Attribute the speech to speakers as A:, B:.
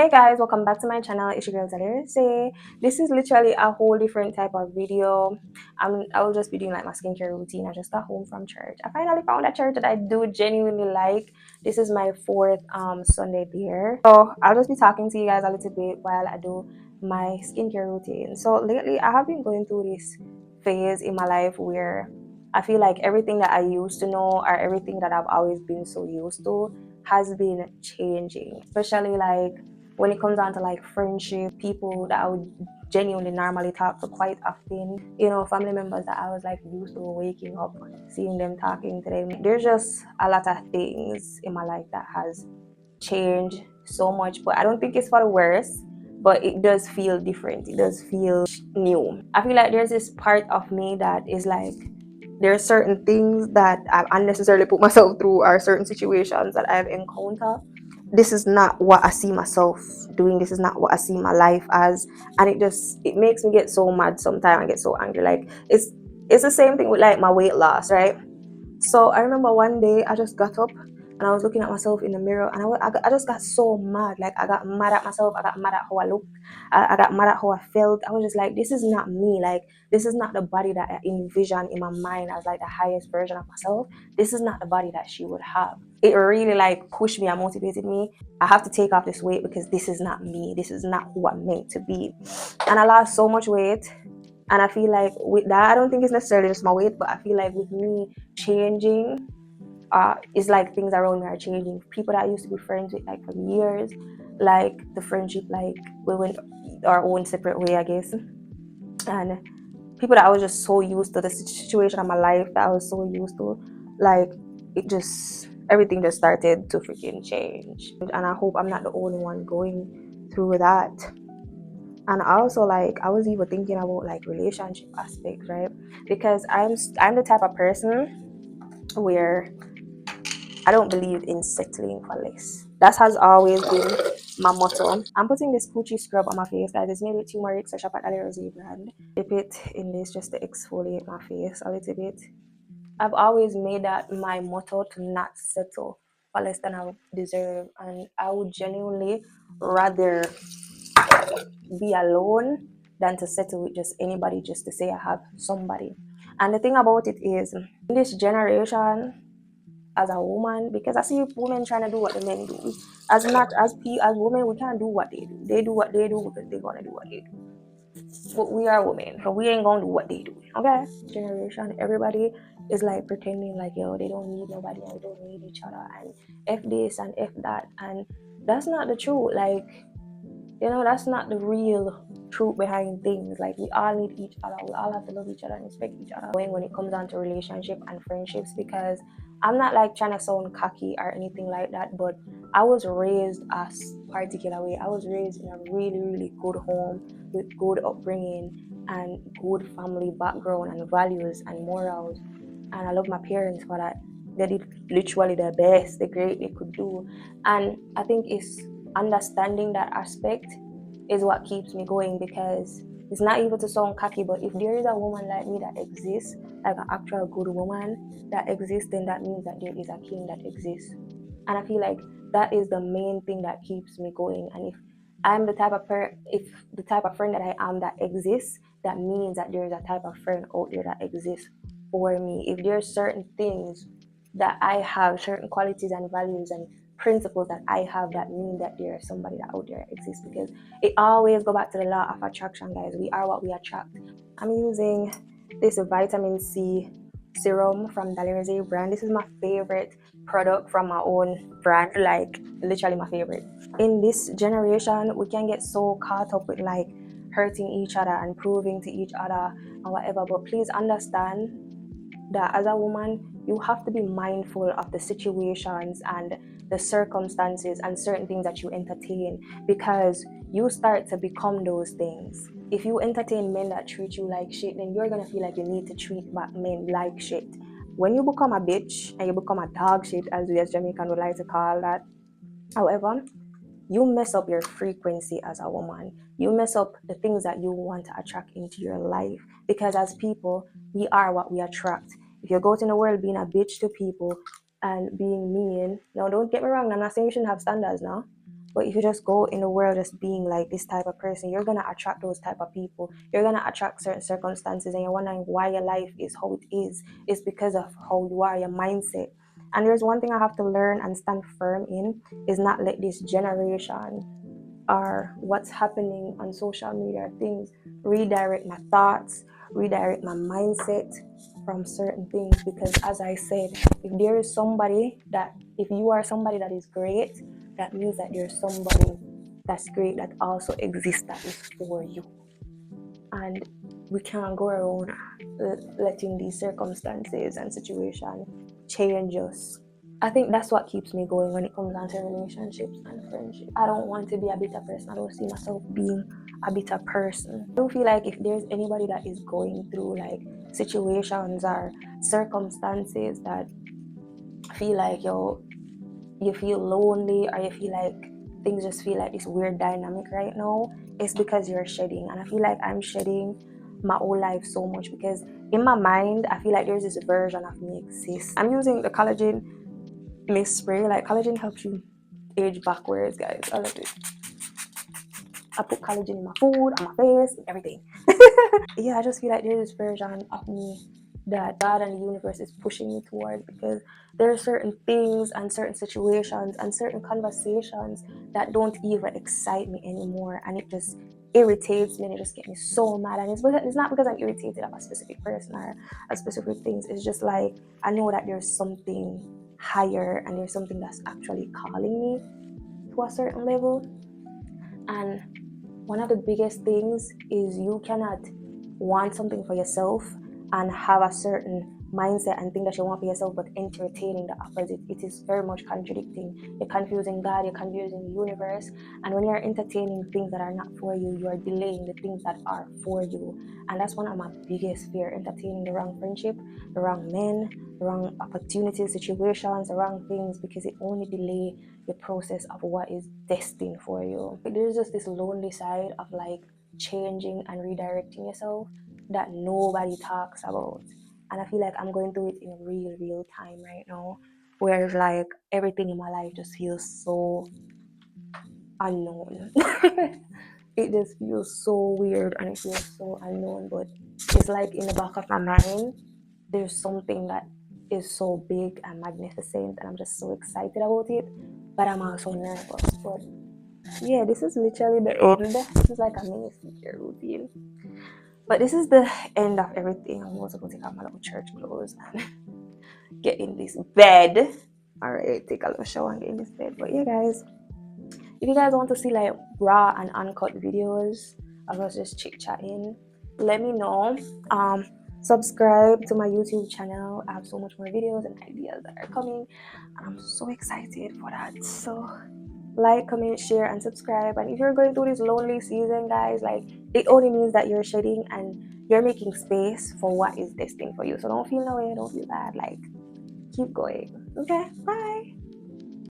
A: Hey guys, welcome back to my channel. It's your girl Say. This is literally a whole different type of video. I will just be doing like my skincare routine. I just got home from church. I finally found a church that I do genuinely like. This is my fourth Sunday there. So I'll just be talking to you guys a little bit while I do my skincare routine. So lately I have been going through this phase in my life where I feel like everything that I used to know or everything that I've always been so used to has been changing, especially like when it comes down to like friendship, people that I would genuinely normally talk to quite often, family members that I was like used to waking up, seeing them, talking to them. There's just a lot of things in my life that has changed so much, but I don't think it's for the worse, but it does feel different. It does feel new. I feel like there's this part of me that is like, there are certain things that I've unnecessarily put myself through or certain situations that I've encountered. This is not what I see myself doing. This is not what I see my life as. And it makes me get so mad sometimes. I get so angry. Like it's the same thing with like my weight loss, right? So I remember one day I just got up and I was looking at myself in the mirror and I just got so mad. Like I got mad at myself. I got mad at how I looked. I got mad at how I felt. I was just like, this is not me. Like this is not the body that I envision in my mind as like the highest version of myself. This is not the body that she would have. It really like pushed me and motivated me. I have to take off this weight because this is not me. This is not who I'm meant to be. And I lost so much weight. And I feel like with that, I don't think it's necessarily just my weight, but I feel like with me changing, it's like things around me are changing. People that I used to be friends with like for years, like the friendship, like we went our own separate way, I guess. And people that I was just so used to, the situation of my life that I was so used to, like everything just started to freaking change. And I hope I'm not the only one going through that. And also like I was even thinking about like relationship aspects, right? Because I'm the type of person where I don't believe in settling for less. That has always been my motto. I'm putting this Coochie scrub on my face, guys. It's made with turmeric, so shop at the Rosé brand. Dip it in this just to exfoliate my face a little bit. I've always made that my motto to not settle for less than I deserve, and I would genuinely rather be alone than to settle with just anybody just to say I have somebody. And the thing about it is, in this generation, as a woman, because I see women trying to do what the men do. As women, we can't do what they do. They do what they do because they're gonna do what they do. But we are women, so we ain't gonna do what they do. Okay? Generation, everybody is like pretending like, yo, they don't need nobody and we don't need each other and F this and F that, and that's not the truth. Like, that's not the real truth behind things. Like, we all need each other. We all have to love each other and respect each other when it comes down to relationship and friendships, because I'm not like trying to sound cocky or anything like that, but I was raised a particular way. I was raised in a really, really good home with good upbringing and good family background and values and morals. And I love my parents for that. They did literally their best, the great they could do. And I think it's understanding that aspect is what keeps me going, because it's not even to sound cocky, but if there is a woman like me that exists, like an actual good woman that exists, then that means that there is a king that exists. And I feel like that is the main thing that keeps me going. And if the type of friend that I am that exists, that means that there is a type of friend out there that exists for me. If there are certain things that I have, certain qualities and values and principles that I have, that mean that there is somebody that out there exists, because it always go back to the law of attraction, guys. We are what we attract. I'm using this vitamin C serum from Rosé brand. This is my favorite product from my own brand, like literally my favorite. In this generation, we can get so caught up with like hurting each other and proving to each other and whatever, but please understand that as a woman, you have to be mindful of the situations and the circumstances and certain things that you entertain, because you start to become those things. If you entertain men that treat you like shit, then you're gonna feel like you need to treat back men like shit. When you become a bitch and you become a dog shit, as we as Jamaican would like to call that, however, you mess up your frequency as a woman. You mess up the things that you want to attract into your life. Because as people, we are what we attract. If you go out in the world being a bitch to people and being mean, now don't get me wrong, I'm not saying you shouldn't have standards now. But if you just go in the world just being like this type of person, you're gonna attract those type of people. You're gonna attract certain circumstances, and you're wondering why your life is how it is. It's because of how you are, your mindset. And there's one thing I have to learn and stand firm in is not let this generation or what's happening on social media things redirect my thoughts, redirect my mindset from certain things. Because as I said, if there is somebody that, if you are somebody that is great, that means that there's somebody that's great that also exists that is for you. And we can't go around letting these circumstances and situations change us. I think that's what keeps me going when it comes down to relationships and friendship. I don't want to be a bitter person. I don't see myself being a bitter person. I don't feel like if there's anybody that is going through like situations or circumstances that feel like you feel lonely, or you feel like things just feel like this weird dynamic right now, it's because you're shedding. And I feel like I'm shedding my whole life so much, because in my mind I feel like there's this version of me exists. I'm using the collagen mist spray. Like, collagen helps you age backwards, guys. I love it. I put collagen in my food, on my face, everything. Yeah, I just feel like there's this version of me that God and the universe is pushing me towards, because there are certain things and certain situations and certain conversations that don't even excite me anymore, and it just irritates me, and it just gets me so mad. And it's not because I'm irritated of a specific person or a specific things. It's just like I know that there's something higher, and there's something that's actually calling me to a certain level. And one of the biggest things is you cannot want something for yourself and have a certain mindset and think that you want for yourself, but entertaining the opposite. It is very much contradicting. You're confusing God, you're confusing the universe. And when you're entertaining things that are not for you, you are delaying the things that are for you. And that's one of my biggest fear: entertaining the wrong friendship, the wrong men, the wrong opportunities, situations, the wrong things, because it only delay the process of what is destined for you. There's just this lonely side of like changing and redirecting yourself that nobody talks about. And I feel like I'm going through it in real time right now, where it's like everything in my life just feels so unknown. It just feels so weird, and it feels so unknown, but it's like in the back of my mind there's something that is so big and magnificent, and I'm just so excited about it, but I'm also nervous. But yeah, this is literally the end. This is like a mini skincare routine. But this is the end of everything. I'm also going to take out my little church clothes and get in this bed. Alright, take a little shower and get in this bed. But yeah, guys, if you guys want to see like raw and uncut videos of us just chit chatting, let me know. Subscribe to my YouTube channel. I have so much more videos and ideas that are coming, and I'm so excited for that. So like, comment, share, and subscribe. And if you're going through this lonely season, guys, like, it only means that you're shedding and you're making space for what is destined for you. So don't feel no way, don't feel bad. Like, keep going. Okay, bye.